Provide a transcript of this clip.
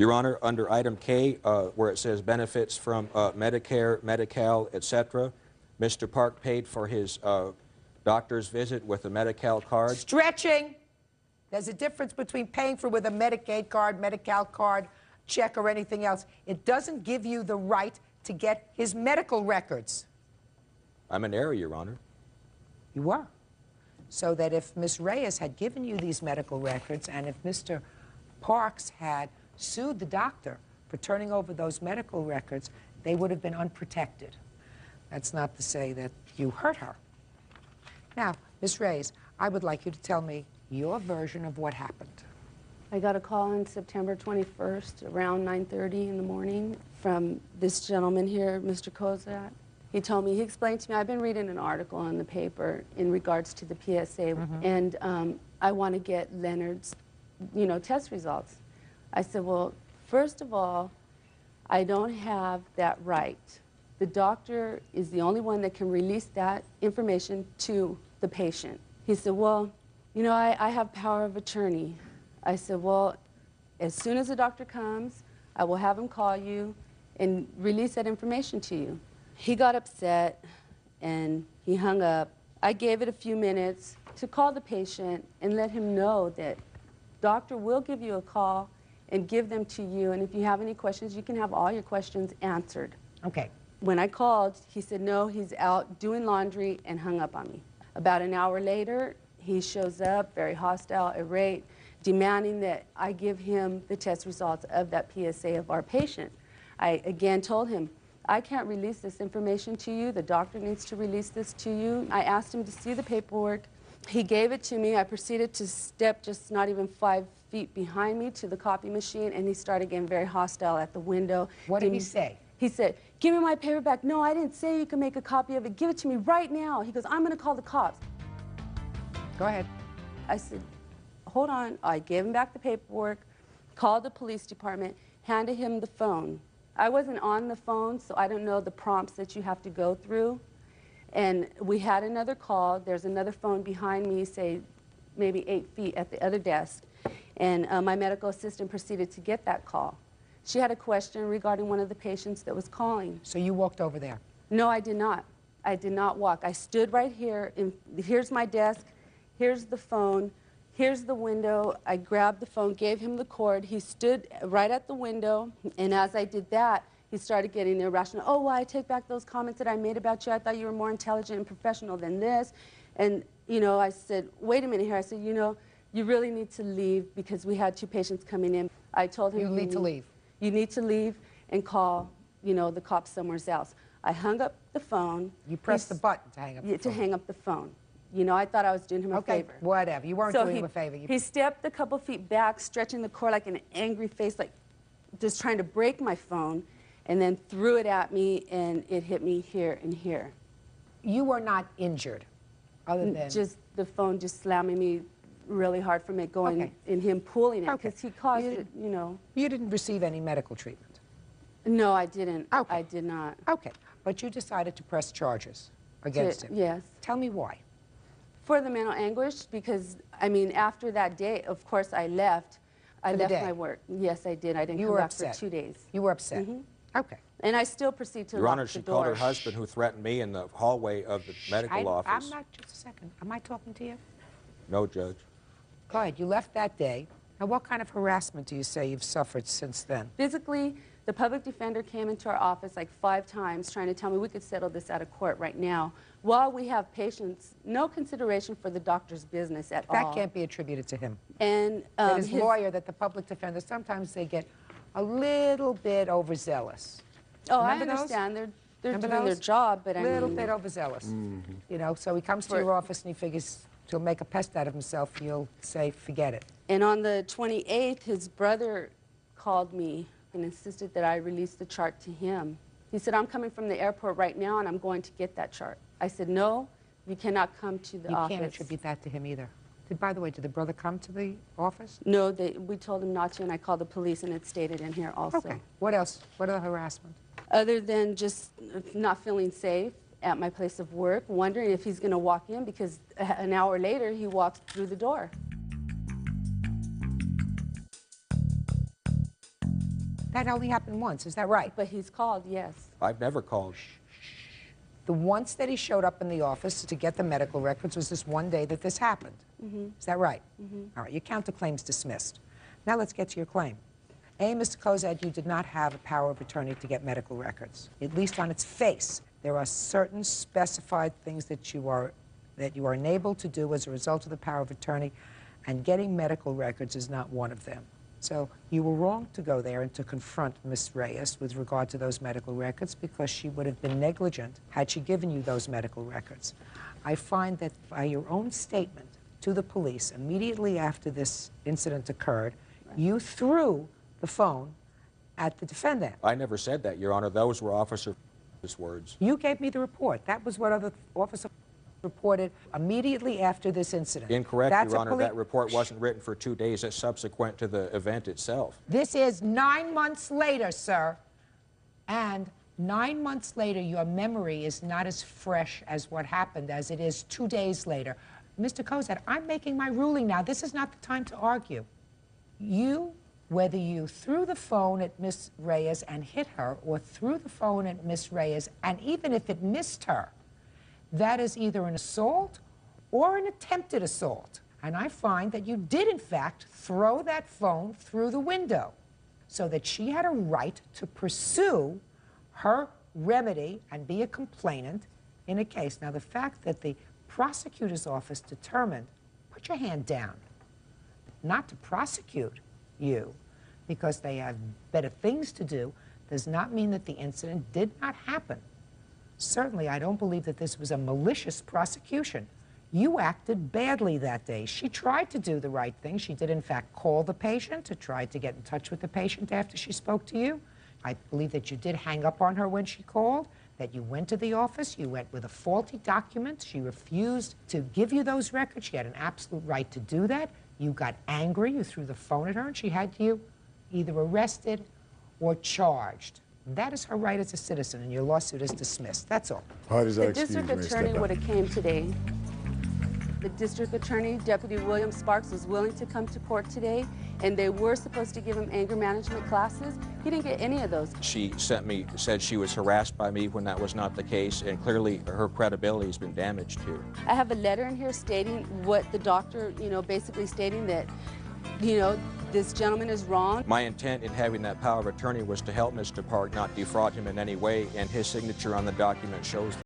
Your Honor, under item K, where it says benefits from Medicare, Medi-Cal, etc., Mr. Park paid for his doctor's visit with a Medi-Cal card. Stretching. There's a difference between paying for with a Medicaid card, Medi-Cal card, check, or anything else. It doesn't give you the right to get his medical records. I'm in error, Your Honor. You were. So that if Ms. Reyes had given you these medical records, and if Mr. Parks had sued the doctor for turning over those medical records, they would have been unprotected. That's not to say that you hurt her. Now, Ms. Reyes, I would like you to tell me your version of what happened. I got a call on September 21st around 9:30 in the morning from this gentleman here, Mr. Kozak. He told me, he explained to me, I've been reading an article in the paper in regards to the PSA, and I want to get Leonard's, test results. I said, well, first of all, I don't have that right. The doctor is the only one that can release that information to the patient. He said, well, I have power of attorney. I said, well, as soon as the doctor comes, I will have him call you and release that information to you. He got upset and he hung up. I gave it a few minutes to call the patient and let him know that doctor will give you a call and give them to you, and if you have any questions, you can have all your questions answered. Okay. When I called, he said, no, he's out doing laundry, and hung up on me. About an hour later, he shows up, very hostile, irate, demanding that I give him the test results of that PSA of our patient. I again told him, I can't release this information to you. The doctor needs to release this to you. I asked him to see the paperwork. He gave it to me. I proceeded to step just not even 5 feet behind me to the copy machine, and he started getting very hostile at the window. What did he say? He said, give me my paper back. No, I didn't say you can make a copy of it. Give it to me right now. He goes, I'm going to call the cops. Go ahead. I said, hold on. I gave him back the paperwork, called the police department, handed him the phone. I wasn't on the phone, so I don't know the prompts that you have to go through. And we had another call. There's another phone behind me, say maybe 8 feet at the other desk. And my medical assistant proceeded to get that call. She had a question regarding one of the patients that was calling. So you walked over there? No, I did not. I did not walk. I stood right here. Here's my desk. Here's the phone. Here's the window. I grabbed the phone, gave him the cord. He stood right at the window. And as I did that, he started getting irrational. Oh, well, I take back those comments that I made about you. I thought you were more intelligent and professional than this. And, I said, wait a minute here. I said, you really need to leave because we had 2 patients coming in. I told him, You need to leave. You need to leave and call, the cops somewhere else. I hung up the phone. You pressed the button to hang up the phone. To hang up the phone. I thought I was doing him a favor. Whatever. You weren't doing him a favor. He stepped a couple feet back, stretching the cord like an angry face, like just trying to break my phone, and then threw it at me, and it hit me here and here. You were not injured, other than... Just the phone just slamming me really hard from it going, and him pulling it, because he caused it, You didn't receive any medical treatment? No, I didn't. Okay. I did not. Okay. But you decided to press charges against him? Yes. Tell me why. For the mental anguish, because, after that day, of course, I left. I left my work. Yes, I did. I didn't come back for 2 days. You were upset? Okay. And I still proceed to Your lock Honor, the she door. called her husband, who threatened me in the hallway of the medical office. I'm not, just a second. Am I talking to you? No, Judge. Go ahead. You left that day. Now, what kind of harassment do you say you've suffered since then? Physically, the public defender came into our office like 5 times trying to tell me we could settle this out of court right now. While we have patients, no consideration for the doctor's business at all. That can't be attributed to him. And that his lawyer, that the public defender, sometimes they get a little bit overzealous. Oh, Remember I understand. Those? They're doing their job, but a little bit overzealous. So he comes to your office and he figures he'll make a pest out of himself. You'll say, forget it. And on the 28th, his brother called me and insisted that I release the chart to him. He said, I'm coming from the airport right now and I'm going to get that chart. I said, no, you cannot come to the office. You can't attribute that to him either. By the way, did the brother come to the office? No, we told him not to, and I called the police, and it's stated in here also. Okay. What else? What other harassment? Other than just not feeling safe at my place of work, wondering if he's going to walk in, because an hour later he walks through the door. That only happened once, is that right? But he's called, yes. I've never called. The once that he showed up in the office to get the medical records was this one day that this happened. Is that right? All right, your counterclaim's dismissed. Now let's get to your claim. A, Mr. Kozad, you did not have a power of attorney to get medical records. At least on its face, there are certain specified things that you are enabled to do as a result of the power of attorney, and getting medical records is not one of them. So you were wrong to go there and to confront Ms. Reyes with regard to those medical records, because she would have been negligent had she given you those medical records. I find that by your own statement to the police immediately after this incident occurred, you threw the phone at the defendant. I never said that, Your Honor. Those were Officer's words. You gave me the report. That was what other officer reported immediately after this incident. Incorrect, Your Honor. That report wasn't written for 2 days subsequent to the event itself. This is 9 months later, sir. And 9 months later, your memory is not as fresh as what happened as it is 2 days later. Mr. Kozad, I'm making my ruling now. This is not the time to argue. You, whether you threw the phone at Ms. Reyes and hit her, or threw the phone at Ms. Reyes, and even if it missed her, that is either an assault or an attempted assault. And I find that you did, in fact, throw that phone through the window, so that she had a right to pursue her remedy and be a complainant in a case. Now, the fact that the prosecutor's office determined, put your hand down, not to prosecute you because they have better things to do, does not mean that the incident did not happen. Certainly, I don't believe that this was a malicious prosecution. You acted badly that day. She tried to do the right thing. She did, in fact, call the patient to try to get in touch with the patient after she spoke to you. I believe that you did hang up on her when she called, that you went to the office, you went with a faulty document. She refused to give you those records. She had an absolute right to do that. You got angry, you threw the phone at her, and she had you either arrested or charged. That is her right as a citizen, and your lawsuit is dismissed. That's all. How does that The district attorney would have came today. The district attorney, Deputy William Sparks, was willing to come to court today, and they were supposed to give him anger management classes. He didn't get any of those. She said she was harassed by me when that was not the case, and clearly her credibility has been damaged here. I have a letter in here stating what the doctor, basically stating that, this gentleman is wrong. My intent in having that power of attorney was to help Mr. Park, not defraud him in any way, and his signature on the document shows